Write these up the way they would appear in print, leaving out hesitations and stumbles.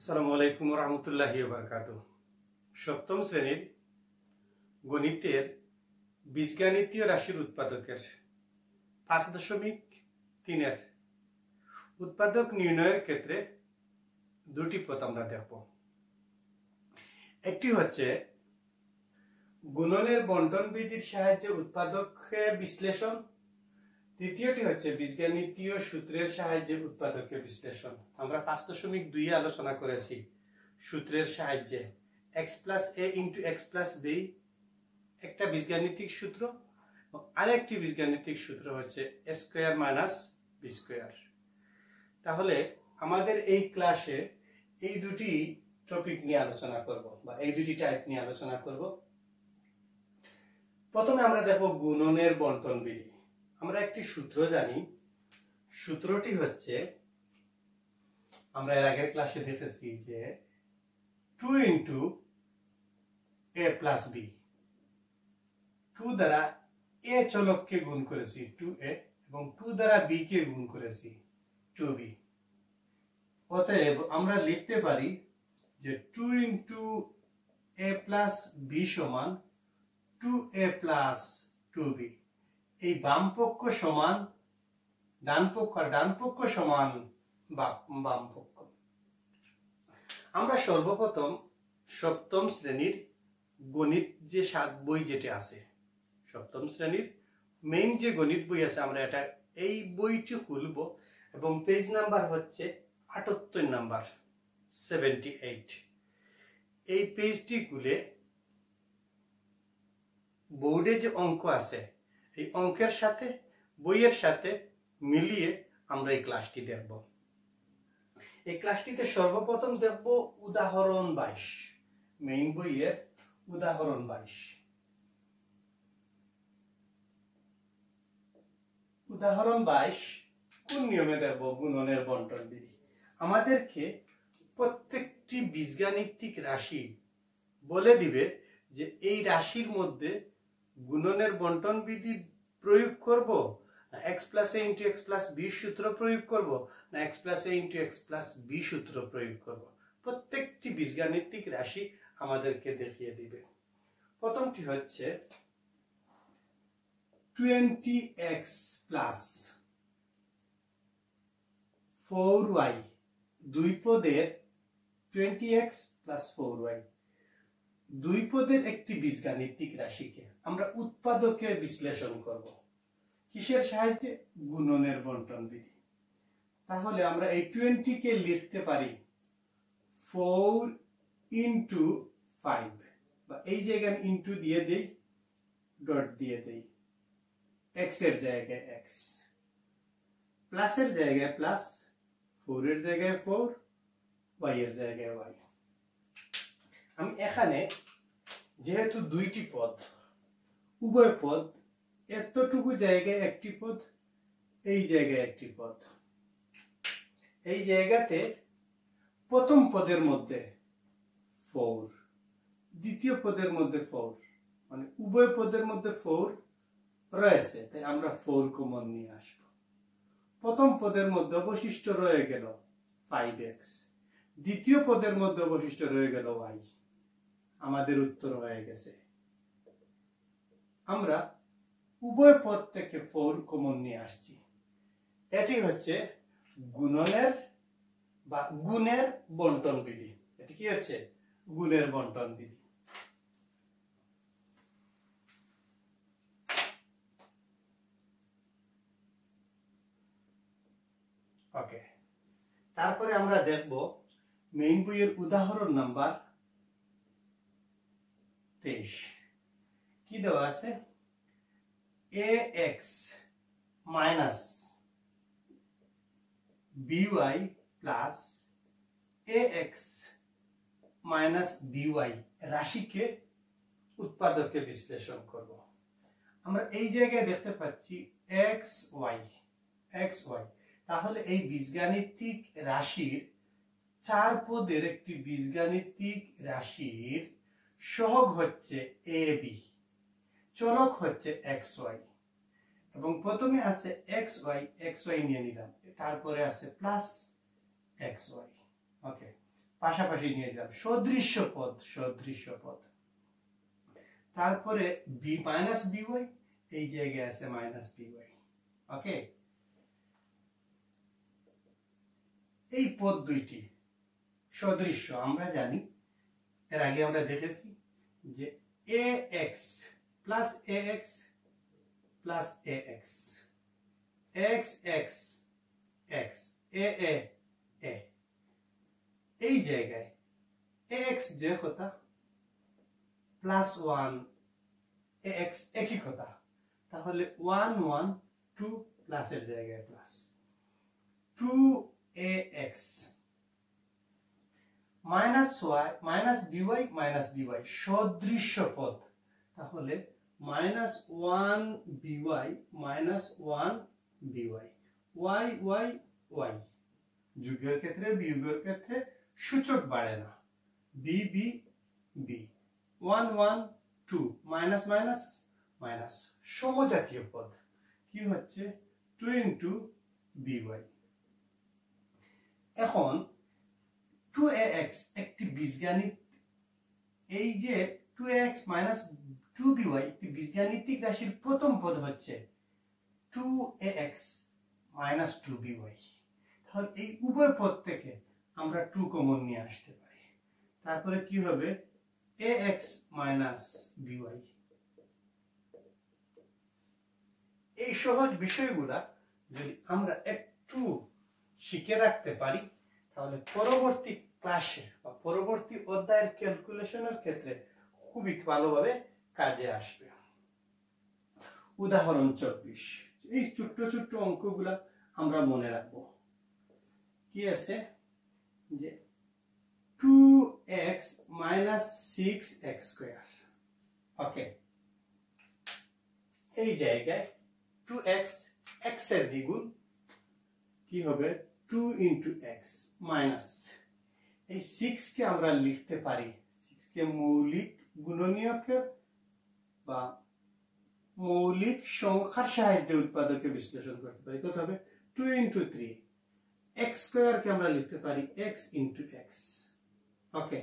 আসসালামু আলাইকুম রহমতুল্লাহি বারাকাতুহু। সপ্তম শ্রেণীর গণিতের বীজগাণিতীয় রাশির উৎপাদকের 5.3 উৎপাদক নির্ণয়ের ক্ষেত্রে দুটি পথ আমরা দেখব। একটি হচ্ছে গুণনের বন্টন বিধির সাহায্যে উৎপাদকের বিশ্লেষণ, দ্বিতীয়টি হচ্ছে বীজগাণিতীয় সূত্রের সাহায্যে উৎপাদকের বিশ্লেষণ। আমরা 5.2 আলোচনা করেছি সূত্রের সাহায্যে x + a * x + b একটা বীজগাণিতিক সূত্র, আরেকটি বীজগাণিতিক সূত্র হচ্ছে a² - b²। তাহলে আমাদের এই ক্লাসে এই দুটি টপিক নিয়ে আলোচনা করব বা এই দুটি টাইপ নিয়ে আলোচনা করব। প্রথমে আমরা দেখব গুণনের বন্টন বিধি। আমরা একটি সূত্র জানি, সূত্রটি হচ্ছে আমরা এর আগের ক্লাসে দেখেছি যে 2 * a + b, 2 দ্বারা a চলককে গুণ করেছি 2a এবং 2 দ্বারা b কে গুণ করেছি 2b। অতএব আমরা লিখতে পারি যে 2 * a + b = 2a + 2b। এই বাম পক্ষ সমান ডান পক্ষ আর ডান পক্ষ সমান বাম পক্ষ। আমরা সর্বপ্রথম সপ্তম শ্রেণীর গণিত যে বই যেটা আছে, সপ্তম শ্রেণীর মেইন যে গণিত বই আছে, আমরা এই বইটি খুলব এবং পেজ নাম্বার হচ্ছে 78 নাম্বার 78। এই পেজটি খুলে বোর্ডে যে অঙ্ক আছে এই অঙ্কের সাথে বইয়ের সাথে মিলিয়ে আমরা এই ক্লাসটি দেখব। এই ক্লাসটিতে সর্বপ্রথম দেখব উদাহরণ 22, মেইন বইয়ের উদাহরণ 22। উদাহরণ 22 কোন নিয়মে দেখব? গুণনের বন্টন বিধি। আমাদেরকে প্রত্যেকটি বীজগাণিতিক রাশি বলে দিবে যে এই রাশির মধ্যে গুণনের বন্টন বিধি প্রয়োগ করব না x + a * x + b সূত্র প্রয়োগ করব না x + a * x + b সূত্র প্রয়োগ করব। প্রত্যেকটি বীজগাণিতিক রাশি আমাদেরকে দেখিয়ে দিবে। প্রথমটি হচ্ছে 20x + 4y, দুই পদের 20x + 4y দুই পদের একটি বীজগাণিতিক রাশিকে আমরা উৎপাদকে বিশ্লেষণ করব। কিসের সাহায্যে? গুণনের বন্টন বিধি। তাহলে আমরা এই 20 কে লিখতে পারি 4 * 5, বা এই জায়গায় আমি ইনটু দিয়ে দেই, ডট দিয়ে দেই, x এর জায়গায় x, প্লাসের জায়গায় প্লাস, 4 এর জায়গায় 4, y এর জায়গায় y। আমি এখানে যেহেতু দুইটি পদ, উভয় পদ এতটুকু জায়গায় একটি পদ, এই জায়গায় একটি পদ, এই জায়গাতে প্রথম পদের মধ্যে 4, দ্বিতীয় পদের মধ্যে 4, মানে উভয় পদের মধ্যে 4 রয়েছে, তাই আমরা 4 কমন নিয়ে আসব। প্রথম পদের মধ্যে অবশিষ্ট রয়ে গেল 5x, দ্বিতীয় পদের মধ্যে অবশিষ্ট রয়ে গেল y। আমাদের উত্তর হয়ে গেছে। আমরা উভয় পদ থেকে 4 কমন নিয়ে আসছি। এটি হচ্ছে গুণনের বা গুণের বন্টন বিধি। এটি কি হচ্ছে? গুণের বন্টন বিধি। ওকে, তারপরে আমরা দেখব মেইন বইয়ের উদাহরণ নাম্বার 23। কি দেওয়া আছে? ax - by + ax - by রাশিকে উৎপাদকে বিশ্লেষণ করব। আমরা এই জায়গায় দেখতে পাচ্ছি xy। তাহলে এই বীজগাণিতিক রাশির 4 পদের একটি বীজগাণিতিক রাশির সহগ হচ্ছে ab, চলক হচ্ছে xy, এবং প্রথমে আছে xy নিয়ে নিলাম, তারপরে আছে প্লাস xy। ওকে, পাশাপাশি নিয়ে গেলাম, সদৃশ্য পদ। তারপরে বি মাইনাস বিওয়াই, এই জায়গায় আছে মাইনাস বিওয়াই। ওকে, এই পদ দুইটি সদৃশ্য। আমরা জানি, এর আগে আমরা দেখেছি যে এ এক্স প্লাস এ এক্স প্লাস এ এক্স, এক্স এক্স এক্স, এ এ এ, এই জায়গায় এক্স যে কথা প্লাস ওয়ান এ এক্স একই কথা, তাহলে 1 1 2 প্লাসের জায়গায় plus 2ax minus Y minus B Y minus B Y সদৃশ্য পদ, তাহলে minus 1 B Y minus 1 B Y, Y Y Y, যোগের ক্ষেত্রে বিয়োগের ক্ষেত্রে সূচক বাড়ে না, B B B, 1 1 2 minus minus minus, সমজাতীয় পদ কি হচ্ছে 2 ইনটু বিওয়াই। এখন 2ax একটি বীজগাণিত, এই যে 2ax মাইনাস 2by একটি বীজগাণিতিক রাশির প্রথম পদ হচ্ছে 2ax মাইনাস 2by, তাহলে এই উভয় পদ থেকে আমরা 2 কমন নিয়ে আসতে পারি। তারপরে কি হবে ax মাইনাস by। এই সহজ বিষয়গুলা যদি আমরা একটু শিখে রাখতে পারি, তাহলে পরবর্তী ক্লাসে বা পরবর্তী অধ্যায়ের ক্যালকুলেশনের ক্ষেত্রে খুবই ভালোভাবে কাজে আসবে। উদাহরণ 24, এই ছোট্ট ছোট্ট অঙ্কগুলা আমরা মনে রাখবো। কি আছে যে 2x মাইনাস 6x স্কয়ার। ওকে, এই জায়গায় 2x x এর দ্বিগুণ কি হবে 2 ইনটু x মাইনাস, এই 6 কে আমরা লিখতে পারি, 6 কে মৌলিক গুণনীয়ক বা মৌলিক সংখ্যার সাহায্যে উৎপাদকে বিশ্লেষণ করতে পারি। কত হবে 2 ইনটু 3, x স্কয়ার কে আমরা লিখতে পারি x ইনটু x। ওকে,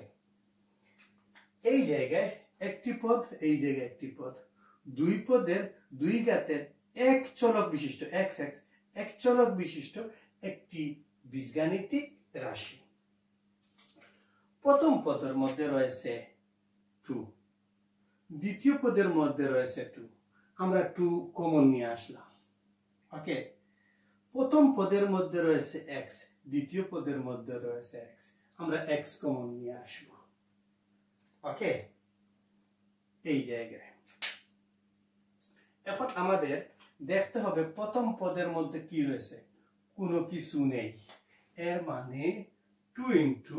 এই জায়গায় একটি পদ, এই জায়গায় একটি পদ, দুই পদের দুই ঘাতের এক চলক বিশিষ্ট x x এক চলক বিশিষ্ট একটি বীজগাণিতিক রাশি। প্রথম পদের মধ্যে রয়েছে 2, দ্বিতীয় পদের মধ্যে রয়েছে 2, আমরা 2 কমন নিয়ে আসলাম। ওকে, প্রথম পদের মধ্যে রয়েছে x, দ্বিতীয় পদের মধ্যে রয়েছে x, আমরা x কমন নিয়ে আসব। ওকে, এই জায়গায় এখন আমাদের দেখতে হবে প্রথম পদের মধ্যে কি রয়েছে, কোনো কিছু নেই, এর মানে 2 ইনটু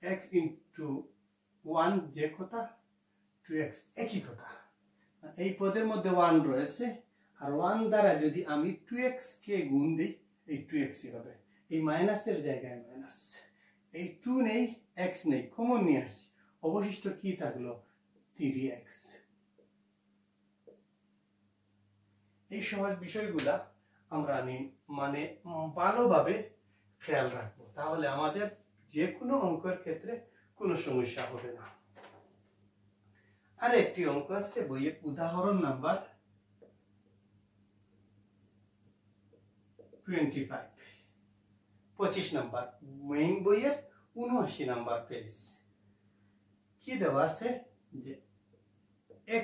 x ইনটু 1 যে কথা 2x একই কথা। এই পদের মধ্যে 1 রয়েছে, আর 1 দ্বারা যদি আমি 2x কে গুণ দিই এই 2x হবে, এই মাইনাসের জায়গায় মাইনাস, এই 2 নেই x নেই, কমন নিয়ে আসছি, অবশিষ্ট কি থাকলো 3x। এই সহজ বিষয়গুলা আমরা মানে ভালোভাবে খেয়াল রাখবো, তাহলে আমাদের যে কোনো অঙ্কের ক্ষেত্রে কোনো সমস্যা হবে না। আর একটি অঙ্ক আছে বইয়ের উদাহরণ নাম্বার 25 নাম্বার, মেইন বইয়ের 79 নাম্বার পেজ। কি দেওয়া আছে যে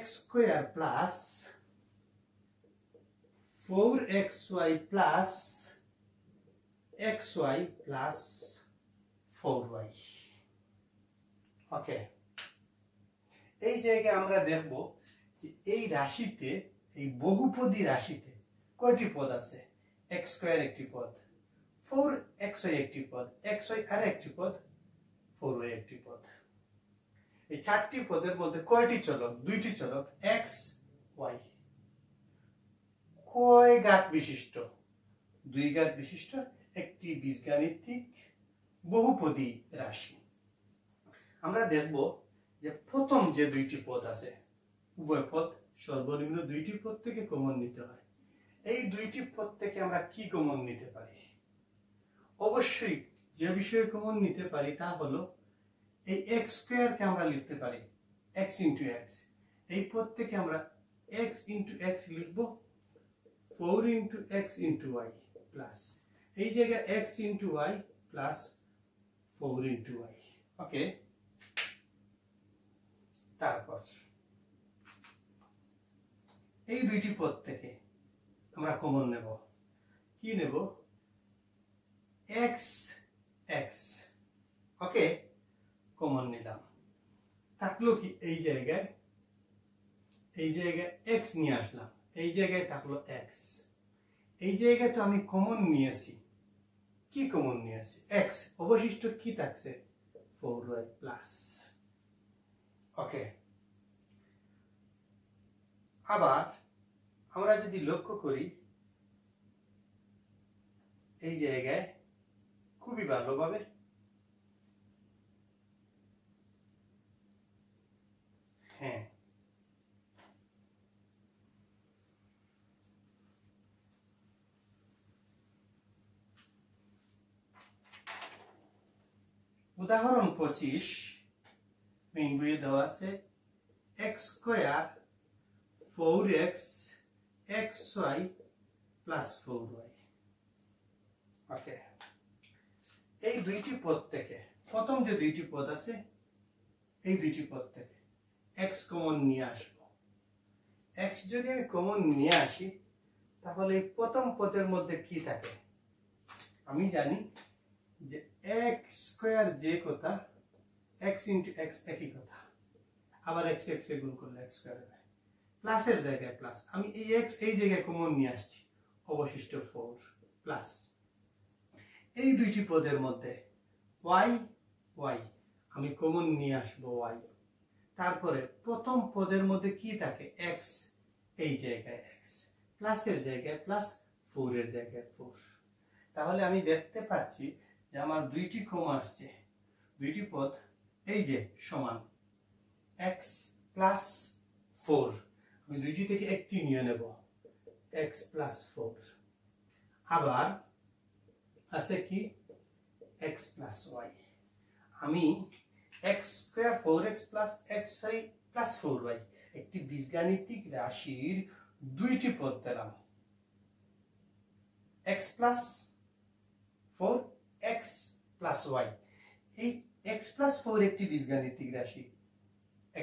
x square plus 4xy plus xy plus 4y। ওকে, এই জায়গায় আমরা দেখব যে এই রাশিতে, এই বহুপদী রাশিতে কয়টি পদ আছে, x স্কয়ার একটি পদ, 4xy একটি পদ, xy আর একটি পদ, 4y একটি পদ। এই চারটি পদের মধ্যে কয়টি চলক, দুইটি চলক x y, কয় ঘাত বিশিষ্ট, 2 ঘাত বিশিষ্ট একটি বীজগাণিতিক বহুপদী রাশি। আমরা দেখব যে প্রথম যে দুইটি পদ আছে, উভয় পদ সর্বনিম্ন দুইটি পদ থেকে কমন নিতে হয়। এই দুইটি পদ থেকে আমরা কি কমন নিতে পারি, অবশ্যই যে বিষয়ে কমন নিতে পারি তা হলো এই x স্কয়ারকে আমরা লিখতে পারি x ইনটু x। এই পদ থেকে আমরা x ইনটু x লিখব 4 into x into y plus এই জায়গায় x into y plus 4 into y। ওকে, তারপর এই দুইটি পদ থেকে আমরা কমন নেব। কি নেব? x x। ওকে, কমন নিলাম। থাকলো কি এই জায়গায় x নিয়ে আসলাম, এই জায়গায় থাকলো x। এই জায়গায় তো আমি কমন নিয়েছি। কি কমন নিয়েছি? x। অবশিষ্ট কি থাকছে? 4y plus. ওকে, আবার আমরা যদি লক্ষ্য করি এই জায়গায় খুবই ভালোভাবে হ্যাঁ, উদাহরণ 25 মেইন বইয়ে দেওয়া আছে x square 4x xy plus 4y। ওকে, এই দুইটি পদ থেকে প্রথম যে দুইটি পদ আছে এই দুইটি পদ থেকে x কমন নিয়ে আসবো। x যদি আমি কমন নিয়ে আসি তাহলে এই প্রথম পদের মধ্যে কি থাকে? আমি জানি যে x স্কয়ার যে কথা x ইনটু x একই কথা, আবার x x এ গুণ করলে x স্কয়ার হবে। প্লাসের জায়গায় প্লাস, আমি এই x এই জায়গায় কমন নিয়ে আসছি, অবশিষ্ট 4 প্লাস এই দুইটি পদের মধ্যে y y আমি কমন নিয়ে আসবো y। তারপরে প্রথম পদের মধ্যে কি থাকে? x এই জায়গায় x, প্লাসের জায়গায় প্লাস, 4 এর জায়গায় 4। তাহলে আমি দেখতে পাচ্ছি যে আমার দুইটি কমন আসছে, দুইটি পদ এই যে সমান x প্লাস 4। আমি দুইটি থেকে একটি নিয়ে নেব, x প্লাস 4। আবার আছে কি? x plus y। আমি x square 4x plus xy plus 4y একটি বীজগাণিতিক রাশির দুইটি পদ পেলাম, x plus 4 x plus y। এই x প্লাস 4 একটি বীজগাণিতিক রাশি,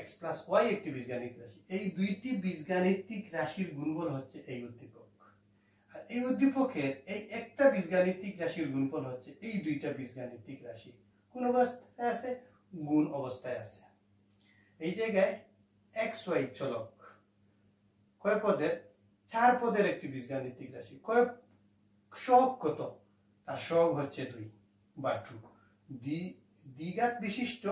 x প্লাস y একটি বীজগাণিতিক রাশি। এই দুইটি বীজগাণিতিক রাশির গুণফল হচ্ছে এই উদ্দীপক, আর এই উদ্দীপকের এই একটা বীজগাণিতিক রাশির গুণফল হচ্ছে এই দুইটা বীজগাণিতিক রাশি। কোন অবস্থায় আছে? গুণ অবস্থায় আছে। এই জায়গায় xy চলক কয় পদের? 4 পদের একটি বীজগাণিতিক রাশি। কয় সহগ কত? তার সহগ হচ্ছে 2 বা 2। দ্বিঘাত বিশিষ্ট,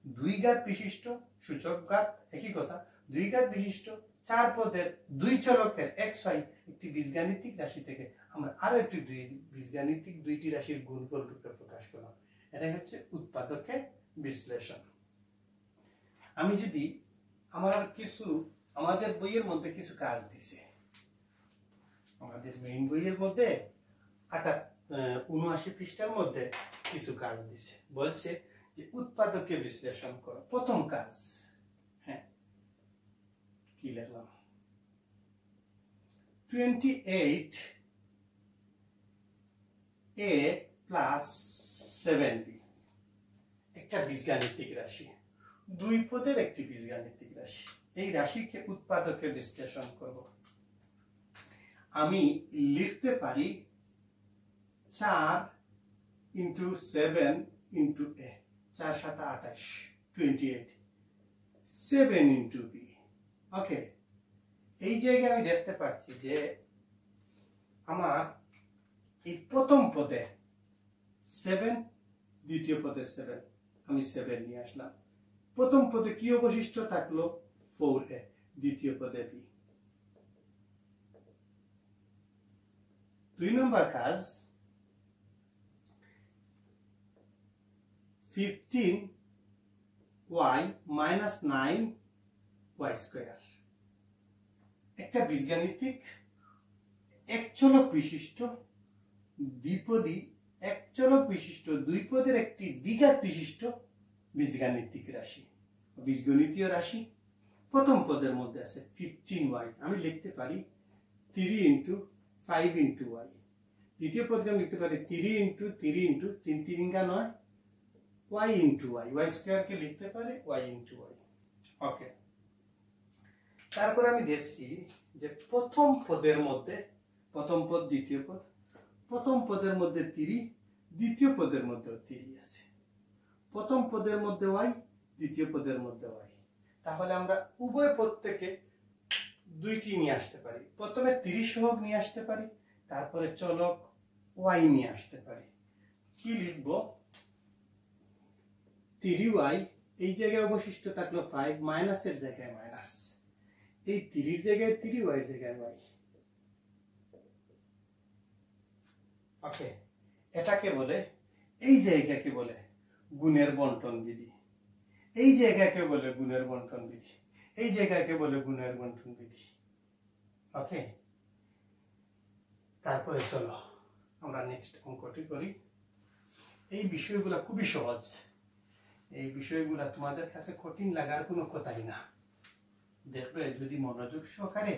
দুই ঘাত বিশিষ্ট, সূচক ঘাত একই কথা, দুই ঘাত বিশিষ্ট 4 পদের দুই চলকের xy একটি বীজগাণিতিক রাশি থেকে আমরা আরো একটি বীজগাণিতিক দুইটি রাশির গুণফল রূপে প্রকাশ করলাম। এটাই হচ্ছে উৎপাদকের বিশ্লেষণ। আমি যদি আমাদের বইয়ের মধ্যে কিছু কাজ দিছে, আমাদের মেইন বইয়ের মধ্যে 79 পৃষ্ঠার মধ্যে কিছু কাজ দিছে, বলছে যে উৎপাদকে বিশ্লেষণ করো। প্রথম কাজ, হ্যাঁ কি লিখলাম? 28a প্লাস 7b একটা বীজগাণিতিক রাশি, দুই পদের একটি বীজগাণিতিক রাশি। এই রাশিকে উৎপাদকে বিশ্লেষণ করব। আমি লিখতে পারি 4 into 7 into a, 4 7 28, 28, 7 into b। ওকে, এই জায়গায় আমি দেখতে পাচ্ছি যে আমার এই প্রথম পদে 7, দ্বিতীয় পদে 7, আমি 7 নিয়ে আসলাম। প্রথম পদে কি অবশিষ্ট থাকলো? 4a, দ্বিতীয় পদে b। 2 নম্বর কাজ, 15y মাইনাস 9y স্কয়ার একটা বীজগাণিতিক এক চলক বিশিষ্ট দ্বিপদী এক চলক বিশিষ্ট দুই পদের একটি দ্বিঘাত বিশিষ্ট বীজগাণিতিক রাশি, বীজগণিতীয় রাশি। প্রথম পদের মধ্যে আছে 15y, আমি লিখতে পারি 3 ইন্টু 5 ইন্টু y। দ্বিতীয় পদকে আমি লিখতে পারি 3 into 3 into 3 3 9 y into y, y স্কয়ারকে লিখতে পারে y ইন্টু y। ওকে, তারপর আমি দেখছি যে প্রথম পদের মধ্যে, প্রথম পদ দ্বিতীয় পদ, প্রথম পদের মধ্যে 3, দ্বিতীয় পদের মধ্যেও 3 আছে। প্রথম পদের মধ্যে y, দ্বিতীয় পদের মধ্যে y, তাহলে আমরা উভয় পদ থেকে দুইটি নিয়ে আসতে পারি। প্রথমে 30 সহগ নিয়ে আসতে পারি, তারপরে চলক y নিয়ে আসতে পারি। কি লিখবো? 3y, এই জায়গায় অবশিষ্ট থাকলো 5, মাইনাসের জায়গায় মাইনাস, এই 3 এর জায়গায় 3, y এর জায়গায় y। ওকে, এটাকে বলে, এই জায়গাকে বলে গুণের বন্টন বিধি, এই জায়গাকে বলে গুণের বন্টন বিধি, এই জায়গাকে বলে গুণের বন্টন বিধি। ওকে, তারপরে চলো আমরা নেক্সট অঙ্কটি করি। এই বিষয়গুলো খুবই সহজ, এই বিষয়গুলো তোমাদের কাছে কঠিন লাগার কোনো কথাই না। দেখবে যদি মনোযোগ সহকারে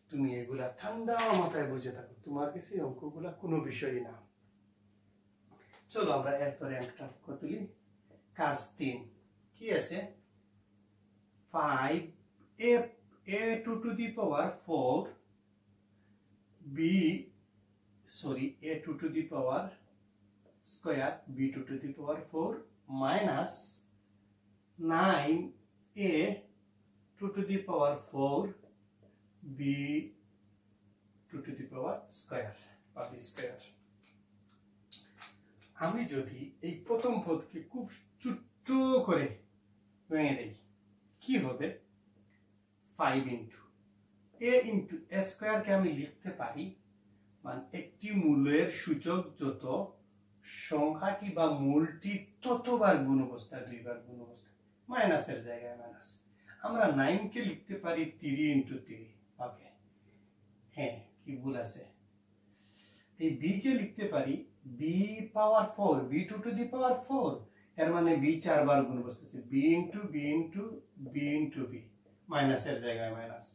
তুমি এগুলা ঠান্ডা মাথায় বুঝে থাকো, তোমার কাছে অঙ্কগুলা কোনো বিষয়ই না। চলো আমরা এরপরে একটা অঙ্ক তুলি। কাজ 3 কি আছে? 5a to the power 4 a2 to the power square b2 to the power 4 minus 9a2 to the power 4 b2 to the power square বা b square। আমি যদি এই প্রথম পদকে খুব ছোট্ট করে ভেঙে দেই, কি হবে? 5 ইন্টু a ইন্টু a স্কয়ারকে আমি লিখতে পারি, মানে একটি মূলের সূচক যত, সংখ্যাটি বা মূলটি ততবার গুণ অবস্থায়, দুইবার গুণ অবস্থায়, মাইনাসের জায়গায় মাইনাস। আমরা 9 কে লিখতে পারি 3 ইন্টু 3। ওকে, হ্যাঁ, কি ভুল আছে? এই b কে লিখতে পারি b power 4, b2 to the পাওয়ার 4, এর মানে b 4 বার গুণ বসতেছে, b into b into b into b, মাইনাসের জায়গায় মাইনাস।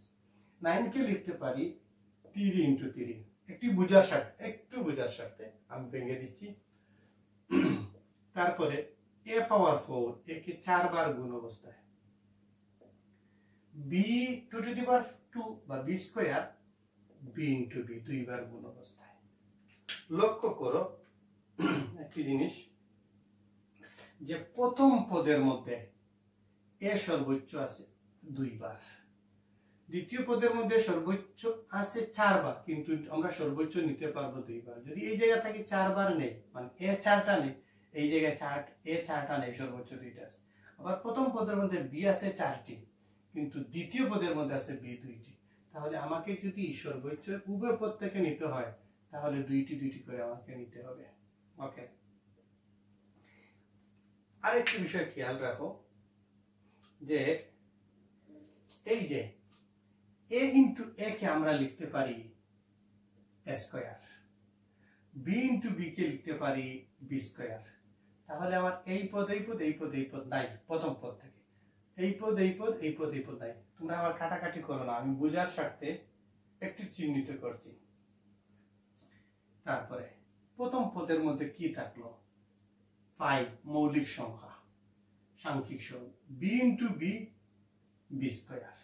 9 কে লিখতে পারি 3 ইনটু 3, একটু বোঝার সাথে আমি ভেঙে দিচ্ছি। তারপরে a পাওয়ার 4, একে 4 বার গুণ অবস্থায়, b2 টু দি পাওয়ার 2 বা b square, b into b, দুইবার গুণ অবস্থায়। লক্ষ্য করো একটি জিনিস, যে প্রথম পদের মধ্যে এ সর্বোচ্চ আছে 2 বার, দ্বিতীয় পদের মধ্যে সর্বোচ্চ আছে 4 বার, কিন্তু আমরা সর্বোচ্চ নিতে পারবো 2 বার। যদি এই জায়গা থেকে 4 বার নেই, মানে এ 4টা নেই, এই জায়গায় এ 4টা নেই, সর্বোচ্চ 2টা আছে। আবার প্রথম পদের মধ্যে বি আছে 4টি, কিন্তু দ্বিতীয় পদের মধ্যে আছে বি 2টি। তাহলে আমাকে যদি সর্বোচ্চ উভয় পদ থেকে নিতে হয়, তাহলে দুইটি করে আমাকে নিতে হবে। ওকে, আরেকটি বিষয় খেয়াল রাখো, যে এই যে a ইনটু a কে আমরা লিখতে পারি a square, b into b কে লিখতে পারি b স্কয়ার। তাহলে আমার এই পদ নাই প্রথম পদ থেকে, এই পদ নাই। তোমরা আবার কাটাকাটি করো না, আমি বোঝার স্বার্থে একটু চিহ্নিত করছি। তারপরে প্রথম পদের মধ্যে কি থাকলো? 5, মৌলিক সংখ্যা, সাংখ্যিক সহগ, b into b, b square.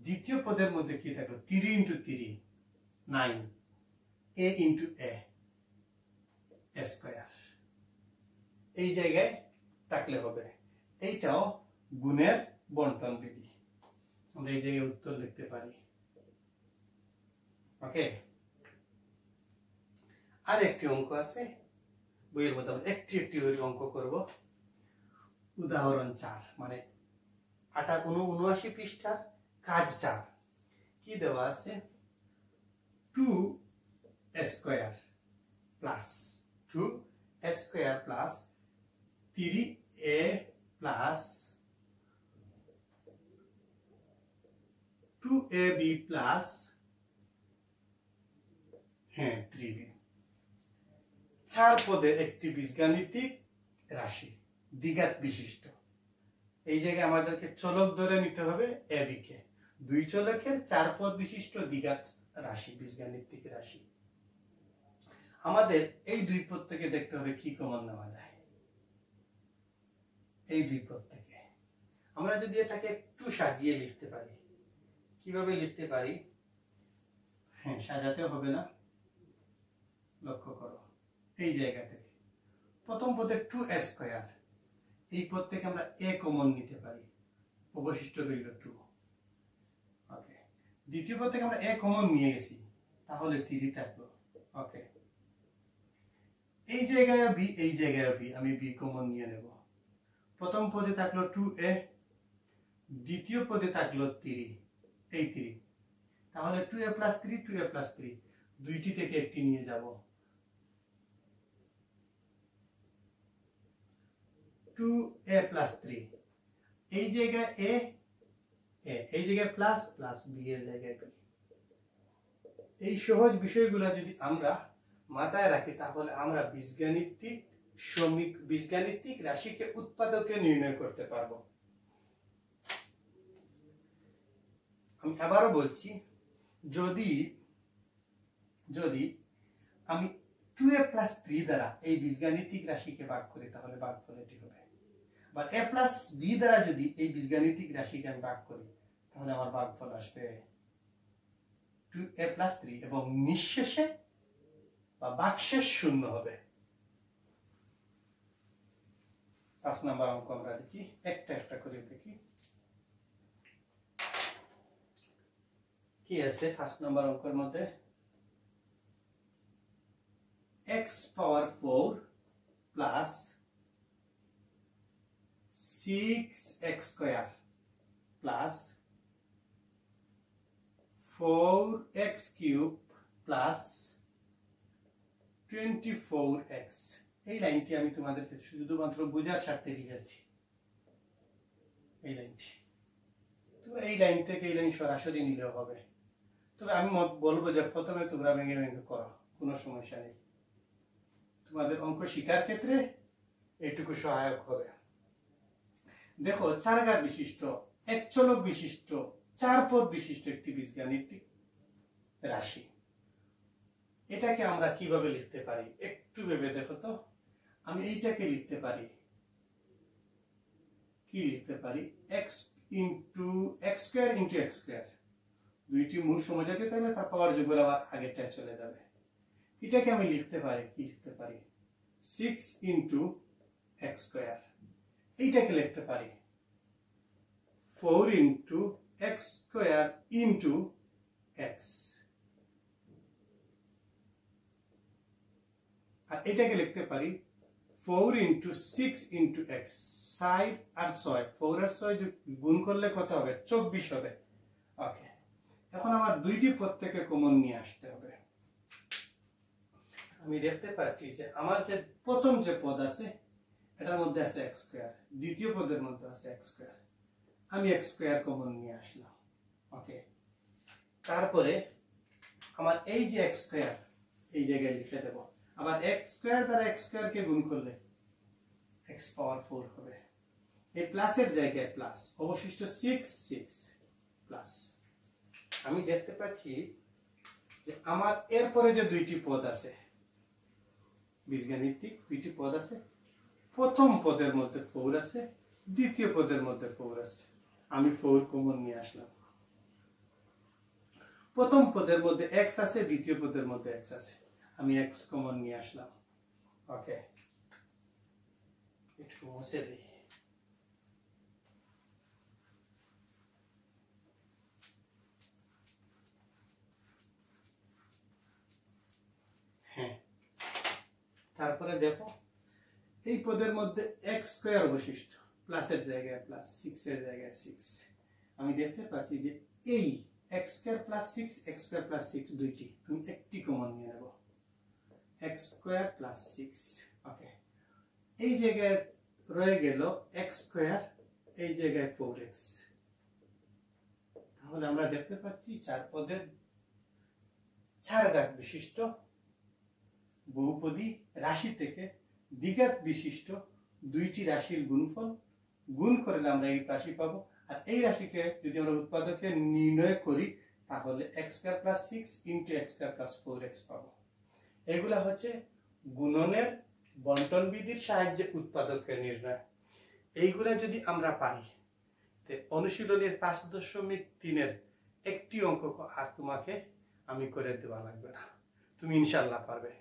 দ্বিতীয় পদের মধ্যে কি থাকলো? 3 into 3, 9, a into a, a square. এই জায়গায় থাকলে হবে। এইটাও গুণের বন্টন বিধি, আমরা এই জায়গায় উত্তর লিখতে পারি। ওকে, আর একটি অঙ্ক আছে বইয়ের মধ্যে, আমরা একটি করে অঙ্ক করব। উদাহরণ 4, মানে 79 পৃষ্ঠা, কাজ 4। কি দেওয়া আছে? 2a square plus 3a plus 2ab plus 3b চার পদের একটি বীজগাণিতিক রাশি দ্বিঘাত বিশিষ্ট। এই জায়গায় আমাদেরকে চলক ধরে নিতে হবে এ বি কে, দুই চলকের চার পদ বিশিষ্ট দ্বিঘাত রাশি, বীজগাণিতিক রাশি। আমাদের এই দুই পদ থেকে দেখতে হবে কি কমন নেওয়া যায়। এই দুই পদ থেকে আমরা যদি এটাকে একটু সাজিয়ে লিখতে পারি, কিভাবে লিখতে পারি? হ্যাঁ, সাজাতে হবে না, লক্ষ্য করো এই জায়গা থেকে প্রথম পদে 2a স্কয়ার, এই পদ থেকে আমরা a কমন নিতে পারি, অবশিষ্ট রইল 2। ওকে, দ্বিতীয় পদ থেকে আমরা a কমন নিয়ে গেছি, তাহলে 3 থাকলো। ওকে, এই জায়গায় b, এই জায়গায় b, আমি b কমন নিয়ে নেব। প্রথম পদে থাকলো 2a, দ্বিতীয় পদে থাকলো 3, এই 3, তাহলে 2a + 3, 2a + 3, দুইটি থেকে একটি নিয়ে যাব। 2a + 3, এই জায়গায় a, এই জায়গায় প্লাস প্লাস, b এর জায়গায় b। এই সহজ বিষয়গুলো যদি আমরা মাথায় রাখি, তাহলে আমরা বীজগাণিতিক রাশিকে উৎপাদকে নির্ণয় করতে পারবো। আমি আবারও বলছি, যদি আমি 2a + 3 দ্বারা এই বীজগাণিতিক রাশিকে ভাগ করি, তাহলে ভাগফল এটি হবে। বা a + b দ্বারা যদি এই বীজগাণিতিক রাশিকে আমি ভাগ করি, তাহলে আমার ভাগফল আসবে 2a + 3, এবং নিঃশেষে বা ভাগশেষ 0 হবে। 5 নম্বর অঙ্ক আমরা দেখি, একটা একটা করে দেখি কি আছে 5 নম্বর অঙ্কের মধ্যে। x পাওয়ার 4 plus 6x square plus 4x cube plus 24x, এই লাইনটি আমি তোমাদেরকে শুধুমাত্র বোঝার স্বার্থে লিখেছি। এই লাইনটি, তো এই লাইন থেকে এই লাইন সরাসরি নিলেও হবে, তবে আমি বলবো যে প্রথমে তোমরা ভেঙে ভেঙে করো, কোনো সমস্যা নেই। তোমাদের অঙ্ক শিকার ক্ষেত্রে এইটুকু সহায়ক হবে। দেখো, চার ঘাত বিশিষ্ট, এক চলক বিশিষ্ট, চার পদ বিশিষ্ট একটি বীজগাণিতিক রাশি, এটাকে আমরা কিভাবে লিখতে পারি একটু ভেবে দেখো তো। আমি এইটাকে লিখতে পারি, কি লিখতে পারি? x square into x square, দুইটি মূল সমজাতীয় থাকলে তার পাওয়ার যোগের আবার আগেরটা চলে যাবে। এটাকে আমি লিখতে পারি, কি লিখতে পারি? 6 ইন্টু x স্কয়ার। এইটাকে লিখতে পারি 4 into x square into x, আর এটাকে লিখতে পারি 4 ইন্টু 6 ইন্টু x। 4 আর 6, 4 আর 6 গুণ করলে কত হবে? 24 হবে। ওকে, এখন আমার দুইটি পদ থেকে কমন নিয়ে আসতে হবে। আমি দেখতে পাচ্ছি যে আমার যে প্রথম যে পদ আছে, এটার মধ্যে আছে x স্কয়ার, দ্বিতীয় পদের মধ্যে আছে x স্কয়ার, আমি x স্কয়ার কমন নিয়ে আসলাম। ওকে, তারপরে আমার এই যে x স্কয়ার এই জায়গায় লিখে দেব, আবার x স্কয়ার দ্বারা x স্কয়ার কে গুণ করলে x পাওয়ার 4 হবে। এই প্লাসের জায়গায় প্লাস, অবশিষ্ট 6 প্লাস। আমি দেখতে পাচ্ছি যে আমার এরপরে যে দুইটি পদ আছে, বীজগাণিতিক দুইটি পদ আছে, প্রথম পদের মধ্যে 4 আছে, দ্বিতীয় পদের মধ্যে 4 আছে, আমি 4 কমন নিয়ে আসলাম। প্রথম পদের মধ্যে x আছে, দ্বিতীয় পদের মধ্যে x আছে, আমি x কমন নিয়ে আসলাম। ওকে, একটু মুছে দেই। হ্যাঁ, তারপরে দেখো এই পদের মধ্যে x স্কয়ার অবশিষ্ট, প্লাসের জায়গায় প্লাস, 6 এর জায়গায় 6। আমি দেখতে পাচ্ছি যে এই x square plus 6, x square plus 6 দুইটি, আমি একটি কমন নিয়ে নেব, x স্কয়ার প্লাস 6। ওকে, এই জায়গায় রয়ে গেল x স্কয়ার, এই জায়গায় 4x। তাহলে আমরা দেখতে পাচ্ছি চার পদের চার ঘাত বিশিষ্ট বহুপদী রাশি থেকে দ্বিঘাত বিশিষ্ট দুইটি রাশির গুণফল গুণ করলে আমরা এই রাশি পাবো। আর এই রাশিকে যদি আমরা উৎপাদকে নির্ণয় করি তাহলে x² + 6 × x² + 4x পাবো। এগুলা হচ্ছে গুণনের বন্টন বিধির সাহায্যে উৎপাদকে নির্ণয়। এইগুলা যদি আমরা পারি তে অনুশীলনীর 5.3 একটি অঙ্ক আর তোমাকে আমি করে দেওয়া লাগবে না, তুমি ইনশাআল্লাহ পারবে।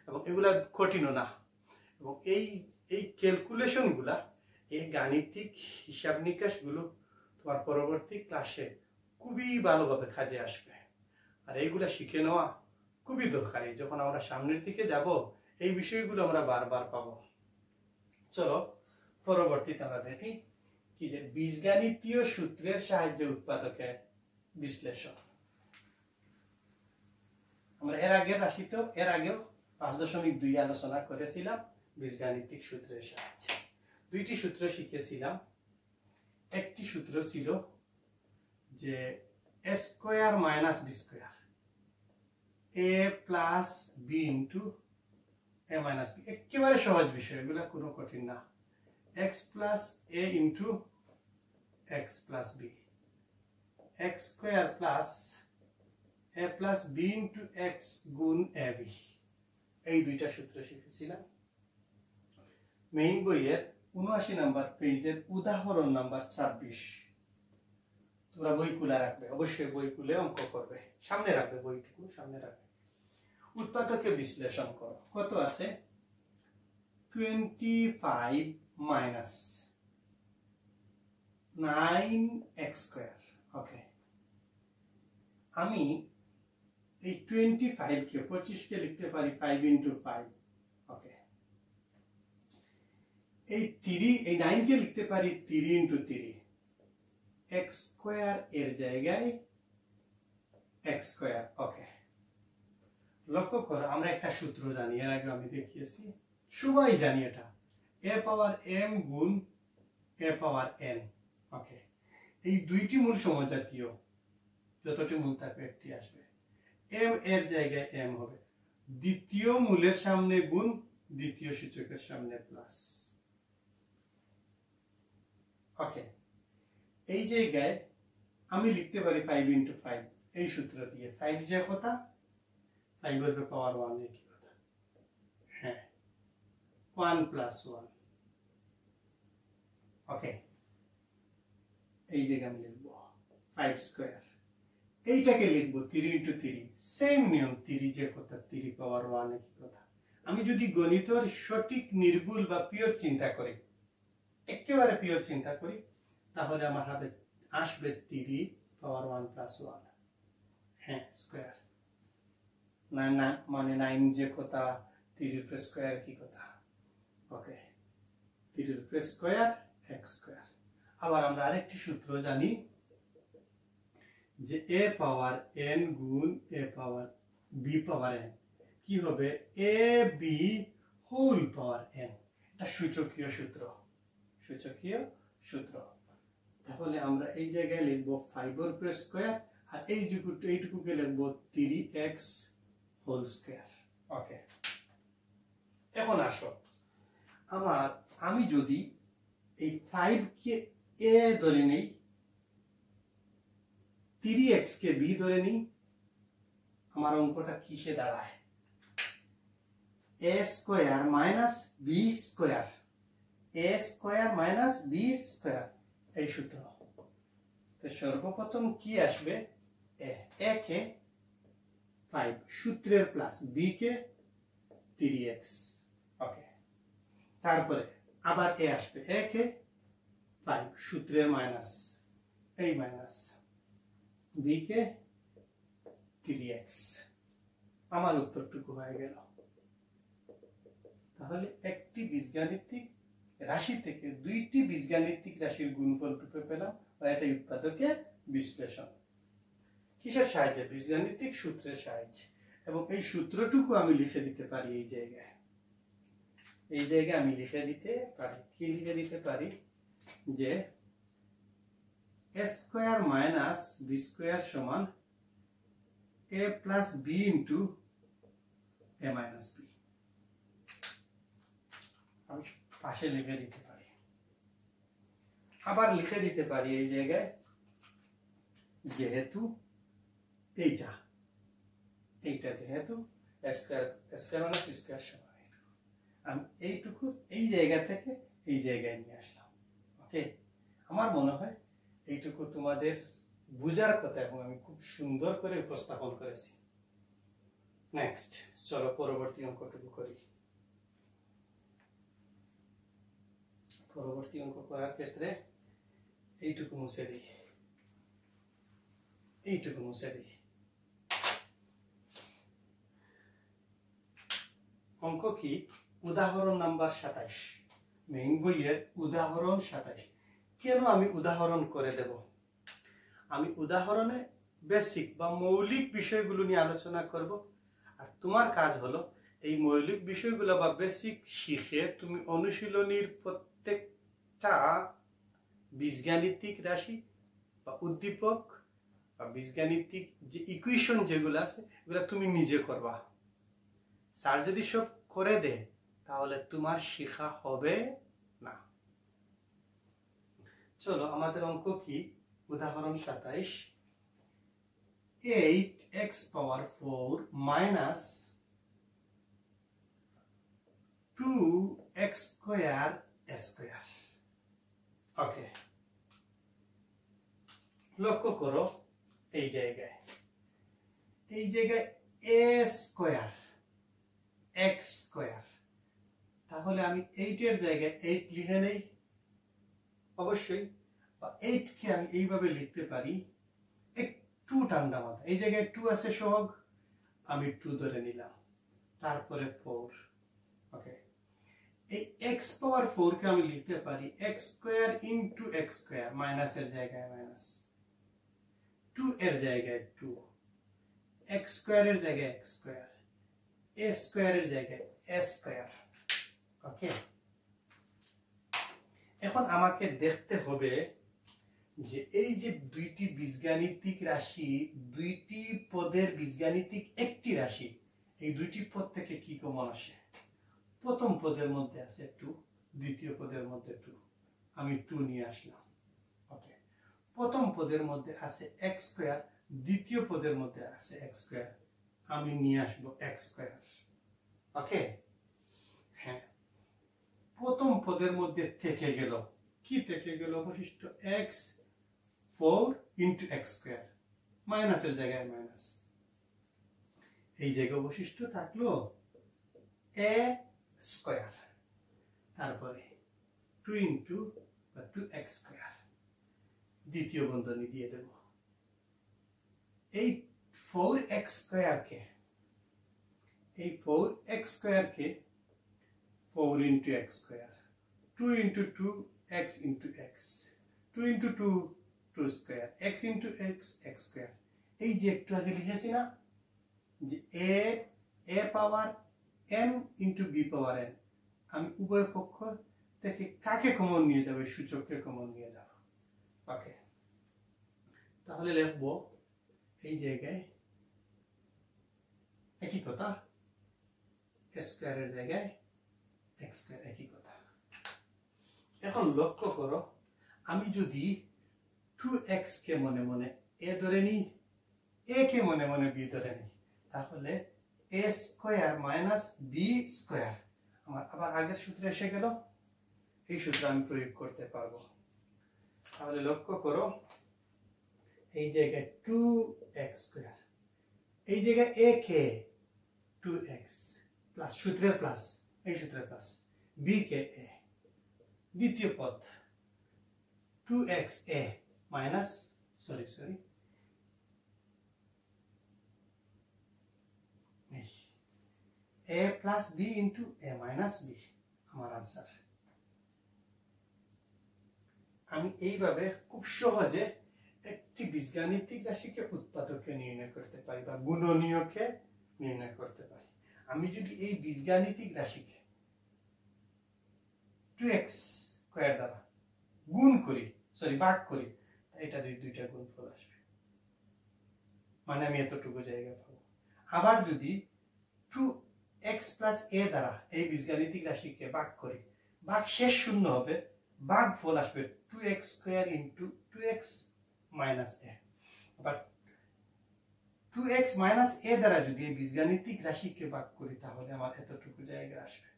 এবং এগুলা কঠিনও না। এবং এই ক্যালকুলেশনগুলা, এই গাণিতিক হিসাব নিকাশগুলো তোমার পরবর্তী ক্লাসে খুবই ভালোভাবে কাজে আসবে। আর এইগুলা শিখে নেওয়া খুবই দরকারি। যখন আমরা সামনের দিকে যাব এই বিষয়গুলো আমরা বারবার পাবো। চলো পরবর্তীতে আমরা দেখি কি যে বীজগাণিতীয় সূত্রের সাহায্যে উৎপাদকের বিশ্লেষণ। আমরা এর আগেও 5.2 আলোচনা করেছিলাম বীজগাণিতিক সূত্রের সাহায্যে। দুইটি সূত্র শিখেছিলাম। একটি সূত্র ছিল যে a² - b², a + b × a - b। একেবারে সহজ বিষয়, এগুলা কোনো কঠিন না। x + a × x + b, x² + a + b × x গুণ ab। এই দুইটা সূত্র শিখেছিলাম। মেইন বইয়ের 79 নম্বর পেজের উদাহরণ নাম্বার 26। তোমরা বই খুলে রাখবে, অবশ্যই বই খুলে অঙ্ক করবে, সামনে রাখবে, বইটুকু সামনে রাখবে। উৎপাদকে বিশ্লেষণ করো। কত আছে? 25 - 9x²। ওকে, আমি এই 25 কে 25 কে লিখতে পারি 5 × 5। ওকে, এই 9 কে লিখতে পারি 3 × 3। x² এর জায়গায় x²। ওকে, লক্ষ্য করো আমরা একটা সূত্র জানি, এর আগে আমি দেখিয়েছি, সবাই জানি এটা, a⁻m গুণ a⁻n। ওকে, এই দুইটি মূল সমজাতীয়, যতটি মূল থাকবে একটি আসবে, m এর জায়গায় m হবে, দ্বিতীয় মূলের সামনে গুণ, দ্বিতীয় সূচকের সামনে প্লাস। ওকে, এই জায়গায় আমি লিখতে পারি 5 × 5 এই সূত্র দিয়ে। 5 যে কথা, 5 এর পাওয়ার 1 এর কি কথা? হ্যাঁ, 1 + 1। ওকে, এই জায়গায় আমি লিখব 5²। এইটাকে লিখব 3 × 3। সেম নিয়ম, 3 যে কথা, 3 পাওয়ার 1 এর কি কথা? আমি যদি গণিতের সঠিক নির্ভুল বা পিওর চিন্তা করি, একেবারে পিওর চিন্তা করি, তাহলে আমার হাতে আসবে 3 পাওয়ার 1 + 1। হ্যাঁ, স্কয়ার। 9 মানে 9 যে কথা, 3 এর স্কয়ার কি কথা? ওকে, 3 এর স্কয়ার x²। আবার আমরা আরেকটি সূত্র জানি যে a⁻n গুণ a⁻b⁻n কি হবে? ab whole power n। এটা সূচকীয় সূত্র, সূচকীয় সূত্র। তাহলে আমরা এই জায়গায় লিখব 5 এর স্কয়ার, আর এইটুকুকে লিখব 3x হোল স্কয়ার। ওকে, এখন আসো, আমি যদি এই 5 কে a ধরে নেই, 3x কে b ধরে নিই, আমার অঙ্কটা কিসে দাঁড়ায়? a² - b², a² - b², এই সূত্র। তো সর্বপ্রথম কি আসবে? a কে 5 সূত্রের প্লাস, b কে 3x। ওকে, তারপরে আবার a আসবে, a কে 5 সূত্রের মাইনাস, এই মাইনাস, b কে 3x। আমার উত্তরটুকু হয়ে গেল। তাহলে একটি বীজগাণিতিক রাশি থেকে দুইটি বীজগাণিতিক রাশির গুণফল রূপে পেলাম, বা এটাই উৎপাদকের বিশ্লেষণ। কিসের সাহায্যে? বীজগাণিতিক সূত্রের সাহায্যে। এবং এই সূত্রটুকু আমি লিখে দিতে পারি এই জায়গায়। আমি লিখে দিতে পারি, কি লিখে দিতে পারি? যে a² - b² = a + b × a - b। পাশে লিখে দিতে পারি, আবার লিখে দিতে পারি এই জায়গায় যেহেতু এইটা যেহেতু স্কয়ার মানে স্কয়ার সমান, আমি এইটুকু এই জায়গা থেকে এই জায়গায় নিয়ে আসলাম। ওকে, আমার মনে হয় এইটুকু তোমাদের বুঝার কথা এবং আমি খুব সুন্দর করে উপস্থাপন করেছি। নেক্সট, চলো পরবর্তী অঙ্কটুকু করি। পরবর্তী অঙ্ক করার ক্ষেত্রে এইটুকু মুছে দিই, এইটুকু মুছে দিই। অঙ্ক কি? উদাহরণ নাম্বার 27, মেইন বইয়ের উদাহরণ 27। কেন আমি উদাহরণ করে দেব? আমি উদাহরণে বেসিক বা মৌলিক বিষয়গুলো নিয়ে আলোচনা করব, আর তোমার কাজ হলো এই মৌলিক বিষয়গুলো বা বেসিক শিখে তুমি অনুশীলনীর প্রত্যেকটা বীজগাণিতিক রাশি বা উদ্দীপক বা বীজগাণিতিক যে ইকুয়েশন যেগুলো আছে এগুলো তুমি নিজে করবা। স্যার যদি সব করে দে তাহলে তোমার শেখা হবে না। চলো আমাদের অঙ্ক কি? উদাহরণ 27, 8x power 4 minus 2x square square। ওকে, লক্ষ্য করো এই জায়গায় a স্কয়ার x স্কয়ার, তাহলে আমি 8 এর জায়গায় 8 লিখে নেই অবশ্যই, বা 8 কে আমি এইভাবে লিখতে পারি একটু ঠান্ডা মাথা। এই জায়গায় 2 আছে সহগ, আমি 2 ধরে নিলাম, তারপরে 4। ওকে, এই x পাওয়ার 4 কে আমি লিখতে পারি x square into x square, minus এর জায়গায় মাইনাস, 2 এর জায়গায় 2, x স্কয়ার এর জায়গায় x স্কয়ার, a স্কয়ার এর জায়গায় a স্কয়ার। ওকে, এখন আমাকে দেখতে হবে যে এই যে দুইটি বীজগাণিতিক রাশি, দুইটি পদের বীজগাণিতিক একটি রাশি, এই দুইটি পদ থেকে কি কমন আসে? প্রথম পদের মধ্যে আছে 2, দ্বিতীয় পদের মধ্যে 2, আমি 2 নিয়ে আসলাম। ওকে, প্রথম পদের মধ্যে আছে x স্কয়ার, দ্বিতীয় পদের মধ্যে আছে x স্কয়ার, আমি নিয়ে আসব x স্কয়ার। ওকে, হ্যাঁ, প্রথম পদের মধ্যে থেকে গেল কি? থেকে গেল অবশিষ্ট x 4 ইনটু x স্কয়ার, মাইনাসের জায়গায় মাইনাস, এই জায়গায় অবশিষ্ট থাকলো a স্কয়ার, তারপরে 2 ইনটু 2x স্কয়ার, দ্বিতীয় বন্ধনী দিয়ে দেব। এই 4x স্কয়ার কে 4 into x square, 2 into 2 x into x, 2 into 2 2 square, x into x x square. এই যে একটু আগে লিখেছি না যে a power n into b power n, আমি উভয় পক্ষ থেকে কাকে কমন নিয়ে যাব? সূচককে কমন নিয়ে যাব। ওকে, তাহলে লিখব এই জায়গায় একই কথা, a স্কয়ারের জায়গায় x স্কয়ার, একই কথা। এখন লক্ষ্য করো, আমি যদি 2x কে মনে মনে a ধরে নিই, a কে মনে মনে b ধরে নিই, তাহলে a square minus b square আমার আবার আগের সূত্রে এসে গেল। এই সূত্র আমি প্রয়োগ করতে পারবো। তাহলে লক্ষ্য করো এই জায়গায় 2x স্কয়ার, এই জায়গায় a কে 2x প্লাস সূত্রের প্লাস, এই সূত্রের প্লাস, b কে a, দ্বিতীয় পদ 2x a minus a plus b into a minus b, আমার আনসার। আমি এইভাবে খুব সহজে একটি বীজগাণিতিক রাশিকে উৎপাদককে নির্ণয় করতে পারি বা গুণনীয়কে নির্ণয় করতে পারি। আমি যদি এই বীজগাণিতিক রাশিকে 2x স্কয়ার দ্বারা গুণ করি, ভাগ করি, এটা দুইটা গুণফল আসবে, মানে আমি এতটুকু জায়গা পাবো। আবার যদি 2x প্লাস a দ্বারা এই বীজগাণিতিক রাশিকে ভাগ করি, ভাগশেষ শূন্য হবে, ভাগফল আসবে 2x square into 2x minus a। আবার 2x মাইনাস a দ্বারা যদি এই বীজগাণিতিক রাশিকে ভাগ করি তাহলে আমার এতটুকু জায়গা আসবে,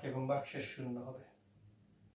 এবং ভাগশেষ শূন্য হবে।